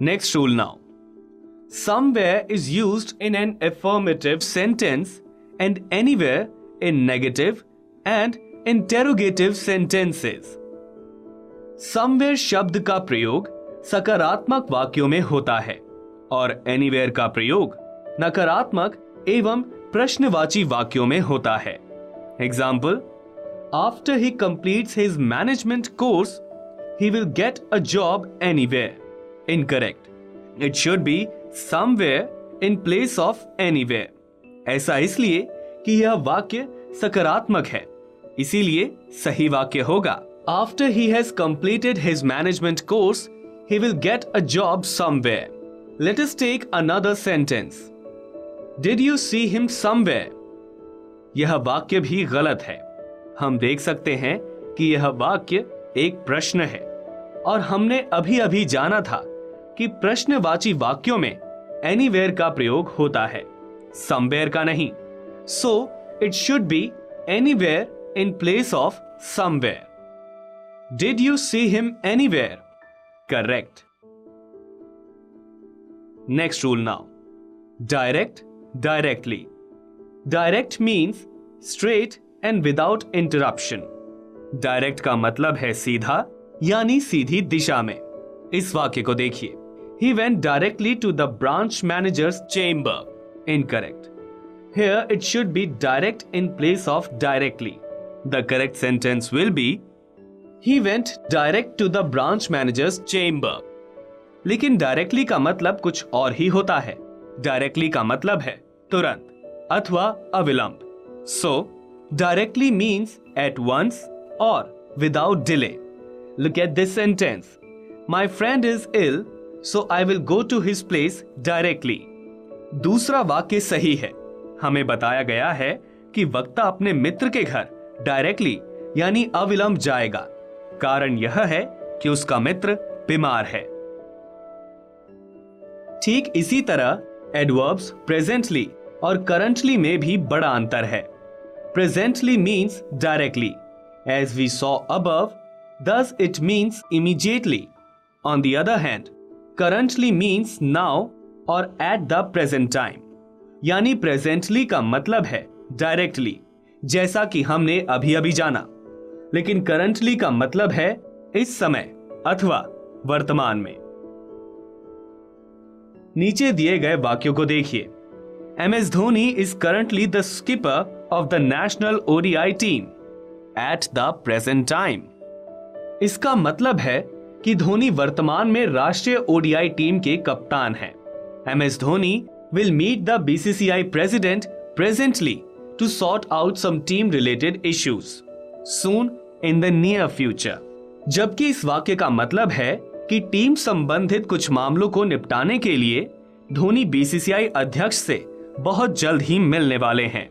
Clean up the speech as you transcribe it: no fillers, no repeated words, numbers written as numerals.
Next rule now. Somewhere is used in an affirmative sentence and anywhere in negative and interrogative sentences. Somewhere शब्द का प्रयोग सकारात्मक वाक्यों में होता है और anywhere का प्रयोग नकारात्मक एवं प्रश्नवाची वाक्यों में होता है. Example: After he completes his management course, he will get a job anywhere. Incorrect. It should be somewhere in place of anywhere. ऐसा इसलिए कि यह वाक्य सकारात्मक है, इसीलिए सही वाक्य होगा After he has completed his management course, he will get a job somewhere. Let us take another sentence. Did you see him somewhere? यह वाक्य भी गलत है. हम देख सकते हैं कि यह वाक्य एक प्रश्न है और हमने अभी जाना था कि प्रश्नवाची वाक्यों में anywhere का प्रयोग होता है, somewhere का नहीं. So it should be anywhere in place of somewhere. Did you see him anywhere? Correct. Next rule now. Direct, directly. Direct means straight and without interruption. Direct का मतलब है सीधा यानी सीधी दिशा में. इस वाक्य को देखिए. He went directly to the branch manager's chamber. Incorrect. Here it should be direct in place of directly. The correct sentence will be He went direct to the branch manager's chamber. लेकिन directly का मतलब कुछ और ही होता है. Directly का मतलब है तुरंत अथवा अविलंब. So, directly means at once or without delay. Look at this sentence. My friend is ill, so I will go to his place directly. दूसरा वाक्य सही है. हमें बताया गया है कि वक्ता अपने मित्र के घर डायरेक्टली यानी अविलंब जाएगा. कारण यह है कि उसका मित्र बीमार है. ठीक इसी तरह एडवर्ब्स प्रेजेंटली और करंटली में भी बड़ा अंतर है. Presently means directly as we saw above, thus it means immediately. On the other hand, currently means now or at the present time. यानी प्रेजेंटली का मतलब है डायरेक्टली, जैसा कि हमने अभी जाना. लेकिन करंटली का मतलब है इस समय अथवा वर्तमान में. नीचे दिए गए वाक्यों को देखिए. MS Dhoni is currently the skipper of the national ODI team at the present time. इसका मतलब है कि धोनी वर्तमान में राष्ट्रीय ODI टीम के कप्तान हैं. MS Dhoni will meet the BCCI president presently to sort out some team related issues soon in the near future. जबकि इस वाक्य का मतलब है कि टीम संबंधित कुछ मामलों को निपटाने के लिए धोनी BCCI अध्यक्ष से बहुत जल्द ही मिलने वाले हैं.